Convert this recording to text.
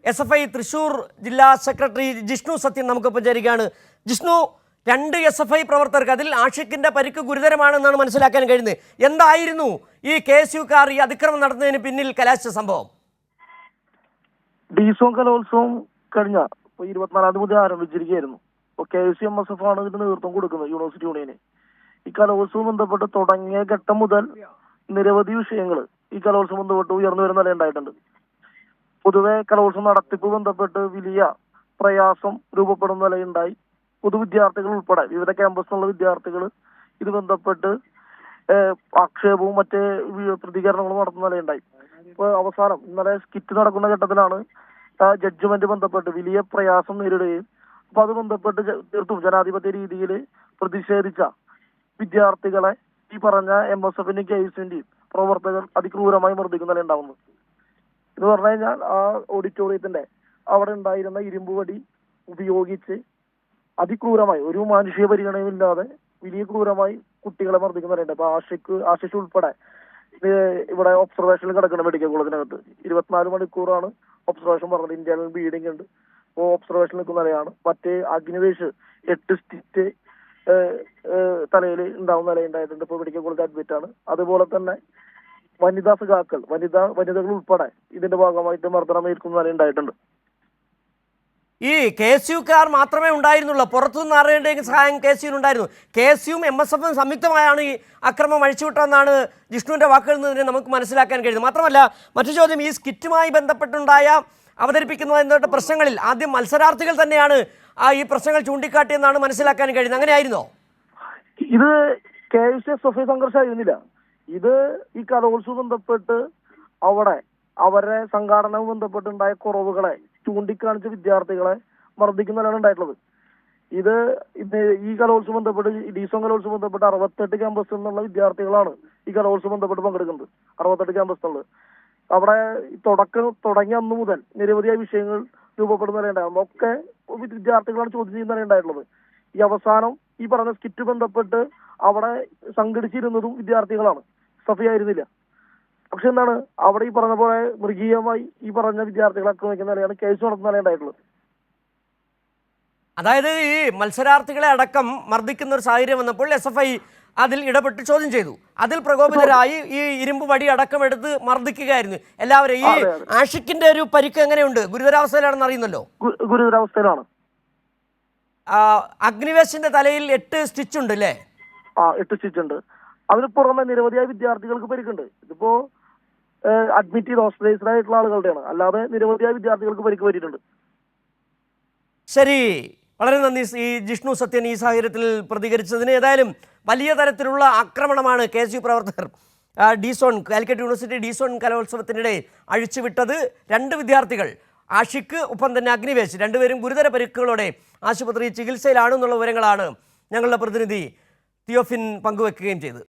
SFI Thrissur ജില്ലാ secretary Jishnu Sathyan നമുക്കൊപ്പം ചേരുകയാണ്. ജിഷ്ണു, 2 SFI പ്രവർത്തകർക്ക്, അതിൽ ആഷിഖിന്റെ പരിക്ക് ഗുരുതരമാണെന്നാണ് മനസ്സിലാക്കാൻ കഴിയുന്നത്. എന്തായിരുന്നു ഈ KSUക്കാർ ഈ അതിക്രമം നടത്തുന്നതിന് പിന്നിൽ കലാശിച്ച സംഭവം? ഡിസോൺ കലോത്സവം കഴിഞ്ഞ 24 മുതൽ ആരംഭിച്ചിരിക്കുകയായിരുന്നു. അപ്പോൾ KSU-MSF ആണ് ഇതിന് നേതൃത്വം കൊടുക്കുന്നത്, യൂണിവേഴ്സിറ്റി യൂണിയന്. ഈ കലോത്സവം ബന്ധപ്പെട്ട് തുടങ്ങിയ ഘട്ടം മുതൽ നിരവധി വിഷയങ്ങൾ ഈ കലോത്സവം ബന്ധപ്പെട്ട് ഉയർന്നു വരുന്ന നിലയുണ്ടായിട്ടുണ്ട്. പൊതുവെ കലോത്സവം നടത്തിപ്പ് ബന്ധപ്പെട്ട് വലിയ പ്രയാസം രൂപപ്പെടുന്ന നിലയുണ്ടായി. പൊതുവിദ്യാർത്ഥികൾ ഉൾപ്പെടെ വിവിധ ക്യാമ്പസിലുള്ള വിദ്യാർത്ഥികൾ ഇത് ബന്ധപ്പെട്ട് ആക്ഷേപവും മറ്റ് പ്രതികരണങ്ങളും നടത്തുന്ന നിലയുണ്ടായി. ഇപ്പൊ അവസാനം ഇന്നലെ സ്കിറ്റ് നടക്കുന്ന ഘട്ടത്തിലാണ് ജഡ്ജ്മെന്റ് ബന്ധപ്പെട്ട് വലിയ പ്രയാസം നേരിടുകയും അപ്പൊ അത് ബന്ധപ്പെട്ട് തീർത്തും ജനാധിപത്യ രീതിയിൽ പ്രതിഷേധിച്ച വിദ്യാർത്ഥികളെ ഈ പറഞ്ഞ MSF-ന്റെയും KSU-ന്റെയും പ്രവർത്തകർ അതിക്രൂരമായി മർദ്ദിക്കുന്ന നില ഉണ്ടാവുന്നു. എന്ന് പറഞ്ഞു കഴിഞ്ഞാൽ ആ ഓഡിറ്റോറിയത്തിന്റെ അവിടെ ഉണ്ടായിരുന്ന ഇരുമ്പ് വടി ഉപയോഗിച്ച് അതിക്രൂരമായി, ഒരു മാനുഷിക പരിഗണനയില്ലാതെ വലിയ ക്രൂരമായി കുട്ടികളെ മർദ്ദിക്കുന്നവരുണ്ട്. അപ്പൊ ആശിഷ് ഉൾപ്പെടെ ഇവിടെ ഒബ്സർവേഷനിൽ കിടക്കുന്ന മെഡിക്കൽ കോളേജിനകത്ത് 24 മണിക്കൂറാണ് ഒബ്സർവേഷൻ പറഞ്ഞത്. ഇന്റേണൽ ബ്ലീഡിംഗ് ഉണ്ട്. അപ്പോൾ ഒബ്സർവേഷൻ നിൽക്കുന്ന നിലയാണ്. മറ്റേ അഗ്നിവേഷ് 8 സ്റ്റിച്ച് തലയിൽ ഉണ്ടാവുന്ന നിലയുണ്ടായിട്ടുണ്ട്. ഇപ്പോൾ മെഡിക്കൽ കോളേജ് അഡ്മിറ്റ് ആണ്. അതുപോലെ തന്നെ വനിതാ സഖാക്കൾ, വനിതകൾ ഉൾപ്പെടെ ഇതിന്റെ ഭാഗമായിട്ട് മർദ്ദനം ഏൽക്കുന്ന നിലയുണ്ടായിട്ടുണ്ട്. ഈ KSUക്കാർ മാത്രമേ ഉണ്ടായിരുന്നുള്ളൂ, പുറത്തുനിന്ന് അറിയേണ്ട സഹായം KSU-നുണ്ടായിരുന്നു. KSU-യും MSF-ഉം സംയുക്തമായാണ് ഈ അക്രമം അഴിച്ചുവിട്ടതെന്നാണ് ജിഷ്ണുവിൻ്റെ വാക്കുകളിൽ നിന്ന് നമുക്ക് മനസ്സിലാക്കാൻ കഴിയുന്നത്. മാത്രമല്ല, മറ്റു ചോദ്യം, ഈ സ്കിറ്റുമായി ബന്ധപ്പെട്ടുണ്ടായ അവതരിപ്പിക്കുന്ന പ്രശ്നങ്ങളിൽ ആദ്യം മത്സരാർത്ഥികൾ തന്നെയാണ് ഈ പ്രശ്നങ്ങൾ ചൂണ്ടിക്കാട്ടിയെന്നാണ് മനസ്സിലാക്കാൻ കഴിയുന്നത്. അങ്ങനെയായിരുന്നോ? ഇത് KSU-SFI സംഘർഷമായിരുന്നില്ല. ഇത് ഈ കലോത്സവം ബന്ധപ്പെട്ട് അവിടെ അവരെ സംഘാടനവും ബന്ധപ്പെട്ടുണ്ടായ കുറവുകളെ ചൂണ്ടിക്കാണിച്ച വിദ്യാർത്ഥികളെ മർദ്ദിക്കുന്നതാണ് ഉണ്ടായിട്ടുള്ളത്. ഇത് ഈ കലോത്സവം ബന്ധപ്പെട്ട് ഡിസോൺ കലോത്സവം ബന്ധപ്പെട്ട് 68 ക്യാമ്പസിൽ നിന്നുള്ള വിദ്യാർത്ഥികളാണ് ഈ കലോത്സവം ബന്ധപ്പെട്ട് പങ്കെടുക്കുന്നത്. 68 ക്യാമ്പസിലുള്ളത്. അവിടെ തുടങ്ങിയ അന്ന് മുതൽ നിരവധിയായ വിഷയങ്ങൾ രൂപപ്പെടുന്ന നിലയുണ്ടായിരുന്നു. ഒക്കെ വിദ്യാർത്ഥികളാണ് ചോദ്യം ചെയ്യുന്ന നിലയുണ്ടായിട്ടുള്ളത്. ഈ അവസാനം ഈ പറഞ്ഞ സ്കിറ്റ് ബന്ധപ്പെട്ട് അവിടെ സംഘടിച്ചിരുന്നതും വിദ്യാർത്ഥികളാണ്, SFI ആയിരുന്നില്ല. പക്ഷെ എന്താണ്, അവിടെ ഈ പറഞ്ഞ പോലെ മൃഗീയമായി ഈ പറഞ്ഞ വിദ്യാർത്ഥികളെ ആക്രമിക്കുന്ന നിലയാണ് KSU നടത്തുന്ന നിലയുണ്ടായിട്ടുള്ളത്. അതായത് ഈ മത്സരാർത്ഥികളെ അടക്കം മർദ്ദിക്കുന്ന ഒരു സാഹചര്യം വന്നപ്പോൾ SFI അതിൽ ഇടപെട്ട് ചോദ്യം ചെയ്തു. അതിൽ പ്രകോപിതരായി ഈ ഇരുമ്പ് വടി അടക്കം എടുത്ത് മർദ്ദിക്കുകയായിരുന്നു എല്ലാവരും. ഈ ആഷിഖിന്റെ ഒരു പരിക്ക് എങ്ങനെയുണ്ട്? ഗുരുതരാവസ്ഥയിലാണെന്ന് അറിയുന്നല്ലോ. ഗുരുതരാവസ്ഥയിലാണ്. അഗ്നിവേശിന്റെ തലയിൽ 8 സ്റ്റിച്ച് ഉണ്ട് അല്ലേ? 8 സ്റ്റിച്ച് ഉണ്ട്. അതിന് പുറമെ നിരവധിയായ വിദ്യാർത്ഥികൾക്ക് പരിക്കുണ്ട്. ഇതിപ്പോ അഡ്മിറ്റ് ചെയ്ത് ഹോസ്പിറ്റലൈസ്ഡ് ആയിട്ടുള്ള ആളുകളുടെയാണ്, അല്ലാതെ നിരവധിയായ വിദ്യാർത്ഥികൾക്ക് പരിക്ക് പറ്റിയിട്ടുണ്ട്. ശരി, വളരെ നന്ദി ഈ ജിഷ്ണു സത്യൻ ഈ സാഹചര്യത്തിൽ പ്രതികരിച്ചതിന്. ഏതായാലും വലിയ തരത്തിലുള്ള ആക്രമണമാണ് KSU പ്രവർത്തകർ കാലിക്കറ്റ് യൂണിവേഴ്സിറ്റി ഡിസോൺ കലോത്സവത്തിനിടെ അഴിച്ചുവിട്ടത്. 2 വിദ്യാർത്ഥികൾ, ആഷിഖ് ഒപ്പം തന്നെ അഗ്നിവേശ്, 2 പേരും ഗുരുതര പരിക്കുകളോടെ ആശുപത്രി ചികിത്സയിലാണെന്നുള്ള വിവരങ്ങളാണ് ഞങ്ങളുടെ പ്രതിനിധി തിയോഫിൻ പങ്കുവെക്കുകയും ചെയ്തത്.